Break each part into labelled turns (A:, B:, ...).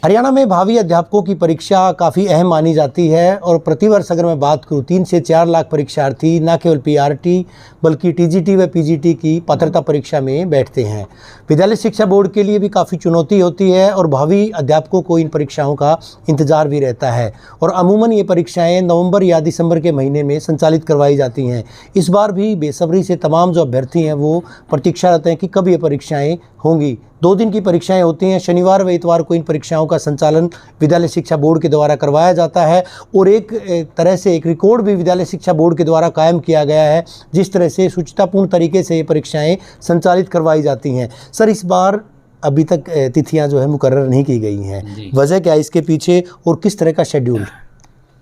A: हरियाणा में भावी अध्यापकों की परीक्षा काफ़ी अहम मानी जाती है और प्रतिवर्ष अगर मैं बात करूँ 3 से 4 लाख परीक्षार्थी न केवल पीआरटी बल्कि टीजीटी व पीजीटी की पात्रता परीक्षा में बैठते हैं। विद्यालय शिक्षा बोर्ड के लिए भी काफ़ी चुनौती होती है और भावी अध्यापकों को इन परीक्षाओं का इंतजार भी रहता है और अमूमन ये परीक्षाएँ नवंबर या दिसंबर के महीने में संचालित करवाई जाती हैं। इस बार भी बेसब्री से तमाम जो अभ्यर्थी हैं वो प्रतीक्षारत हैं कि कब ये परीक्षाएँ होंगी। 2 दिन की परीक्षाएं होती हैं। शनिवार व इतवार को इन परीक्षाओं का संचालन विद्यालय शिक्षा बोर्ड के द्वारा करवाया जाता है और एक तरह से एक रिकॉर्ड भी विद्यालय शिक्षा बोर्ड के द्वारा कायम किया गया है जिस तरह से शुचितापूर्ण तरीके से ये परीक्षाएं संचालित करवाई जाती हैं। सर, इस बार अभी तक तिथियां जो है मुकर्रर नहीं की गई हैं, वजह क्या है इसके पीछे और किस तरह का शेड्यूल?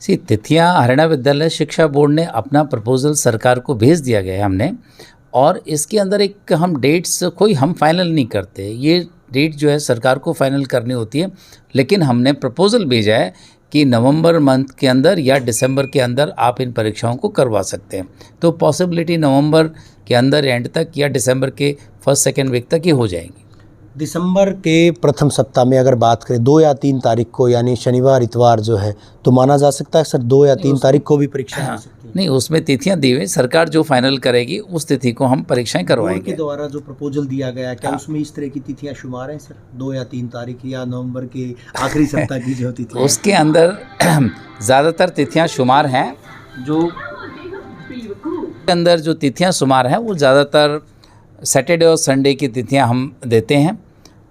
B: तिथियां हरियाणा विद्यालय शिक्षा बोर्ड ने अपना प्रपोजल सरकार को भेज दिया गया है हमने, और इसके अंदर एक हम डेट्स कोई हम फाइनल नहीं करते, ये डेट जो है सरकार को फाइनल करनी होती है। लेकिन हमने प्रपोजल भेजा है कि नवंबर मंथ के अंदर या दिसंबर के अंदर आप इन परीक्षाओं को करवा सकते हैं। तो पॉसिबिलिटी नवंबर के अंदर एंड तक या दिसंबर के फर्स्ट सेकेंड वीक तक ही हो जाएंगी।
A: दिसंबर के प्रथम सप्ताह में अगर बात करें 2 या 3 तारीख को, यानी शनिवार इतवार जो है, तो माना जा सकता है सर 2 या 3 तारीख को भी परीक्षाएं हो सकती हैं?
B: नहीं, उसमें तिथियां दी हुई, सरकार जो फाइनल करेगी उस तिथि को हम परीक्षाएं करवाएंगे।
A: बोर्ड के द्वारा जो प्रपोजल दिया गया, क्या उसमें इस तरह की तिथियां शुमार हैं सर? 2 या 3 तारीख या नवंबर के आखिरी सप्ताह की जो तिथि
B: उसके अंदर ज़्यादातर तिथियां शुमार हैं। जो अंदर जो तिथियां शुमार हैं वो ज़्यादातर सैटरडे और संडे की तिथियां हम देते हैं।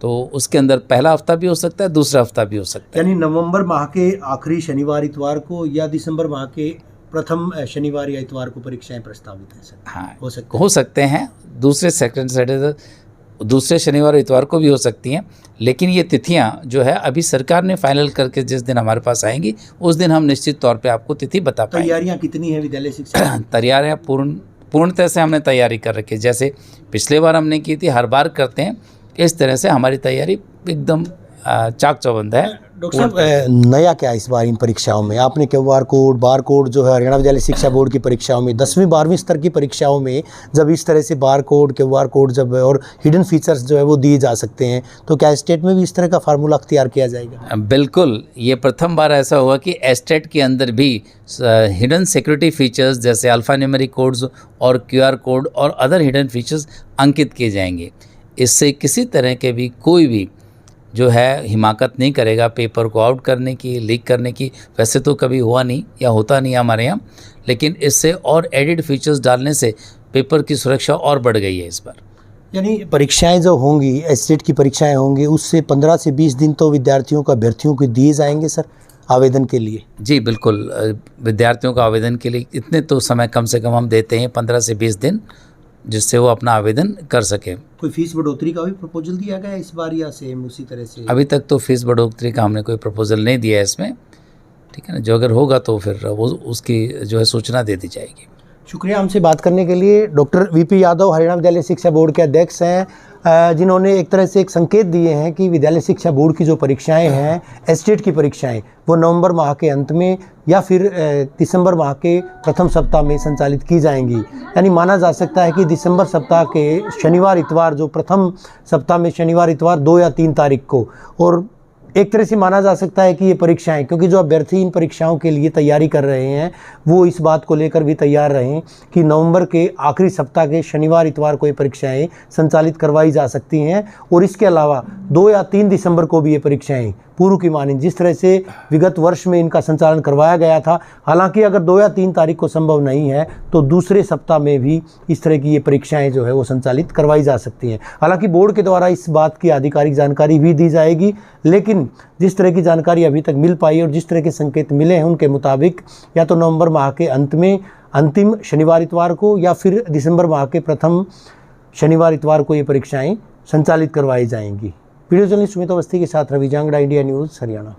B: तो उसके अंदर पहला हफ्ता भी हो सकता है, दूसरा हफ्ता भी हो सकता है।
A: यानी नवंबर माह के आखिरी शनिवार इतवार को या दिसंबर माह के प्रथम शनिवार या इतवार को परीक्षाएं प्रस्तावित हैं सर?
B: हाँ,
A: हो सकते हैं।
B: दूसरे सेकंड सैटरडे, दूसरे शनिवार इतवार को भी हो सकती हैं। लेकिन ये तिथियां जो है अभी सरकार ने फाइनल करके जिस दिन हमारे पास आएंगी उस दिन हम निश्चित तौर पे आपको तिथि बता पाएंगे।
A: तैयारियां कितनी है विद्यालय शिक्षा?
B: तैयारियां पूर्णतः से हमने तैयारी कर रखी है। जैसे पिछले बार हमने की थी, हर बार करते हैं, इस तरह से हमारी तैयारी एकदम चाक चौबंद है।
A: डॉक्टर साहब, नया क्या इस बार इन परीक्षाओं में? आपने क्यूआर कोड, बार कोड जो है हरियाणा विद्यालय शिक्षा बोर्ड की परीक्षाओं में 10वीं 12वीं स्तर की परीक्षाओं में जब इस तरह से बार कोड, क्यूआर कोड जब और हिडन फीचर्स जो है वो दिए जा सकते हैं, तो क्या स्टेट में भी इस तरह का फार्मूला अख्तियार किया जाएगा?
B: बिल्कुल, ये प्रथम बार ऐसा हुआ कि एस्टेट के अंदर भी हिडन सिक्योरिटी फीचर्स जैसे अल्फा न्यूमेरिक कोड्स और क्यूआर कोड और अदर हिडन फीचर्स अंकित किए जाएंगे। इससे किसी तरह के भी कोई भी जो है हिमाकत नहीं करेगा पेपर को आउट करने की, लीक करने की। वैसे तो कभी हुआ नहीं या होता नहीं हमारे यहाँ, लेकिन इससे और एडिड फीचर्स डालने से पेपर की सुरक्षा और बढ़ गई है इस बार।
A: यानी परीक्षाएं जो होंगी, एस्टेट की परीक्षाएं होंगी, उससे 15 से 20 दिन तो विद्यार्थियों को, अभ्यर्थियों को दिए जाएंगे सर आवेदन के लिए?
B: जी बिल्कुल, विद्यार्थियों का आवेदन के लिए इतने तो समय कम से कम हम देते हैं, 15 से 20 दिन, जिससे वो अपना आवेदन कर सके।
A: कोई फीस बढ़ोतरी का भी प्रपोजल दिया गया है इस बार या सेम उसी तरह से?
B: अभी तक तो फीस बढ़ोतरी का हमने कोई प्रपोजल नहीं दिया है इसमें, ठीक है ना। जो अगर होगा तो फिर वो उसकी जो है सूचना दे दी जाएगी।
A: शुक्रिया हमसे बात करने के लिए। डॉक्टर वीपी यादव हरियाणा विद्यालय शिक्षा बोर्ड के अध्यक्ष हैं, जिन्होंने एक तरह से एक संकेत दिए हैं कि विद्यालय शिक्षा बोर्ड की जो परीक्षाएं हैं, एस्टेट की परीक्षाएं, वो नवंबर माह के अंत में या फिर दिसंबर माह के प्रथम सप्ताह में संचालित की जाएंगी। यानी माना जा सकता है कि दिसंबर सप्ताह के शनिवार इतवार, जो प्रथम सप्ताह में शनिवार इतवार 2 या 3 तारीख को, और एक तरह से माना जा सकता है कि ये परीक्षाएं, क्योंकि जो अभ्यर्थी इन परीक्षाओं के लिए तैयारी कर रहे हैं वो इस बात को लेकर भी तैयार रहें कि नवंबर के आखिरी सप्ताह के शनिवार इतवार को ये परीक्षाएं संचालित करवाई जा सकती हैं। और इसके अलावा 2 या 3 दिसंबर को भी ये परीक्षाएं पूर्व की मानिंद जिस तरह से विगत वर्ष में इनका संचालन करवाया गया था, हालांकि अगर 2 या 3 तारीख को संभव नहीं है तो दूसरे सप्ताह में भी इस तरह की ये परीक्षाएं जो है वो संचालित करवाई जा सकती हैं। हालांकि बोर्ड के द्वारा इस बात की आधिकारिक जानकारी भी दी जाएगी, लेकिन जिस तरह की जानकारी अभी तक मिल पाई और जिस तरह के संकेत मिले हैं उनके मुताबिक या तो नवंबर माह के अंत में अंतिम शनिवार इतवार को या फिर दिसंबर माह के प्रथम शनिवार इतवार को ये परीक्षाएं संचालित करवाई जाएंगी। वीडियो जर्नलिस्ट सुमित अवस्थी के साथ रवि जांगड़ा, इंडिया न्यूज़ हरियाणा।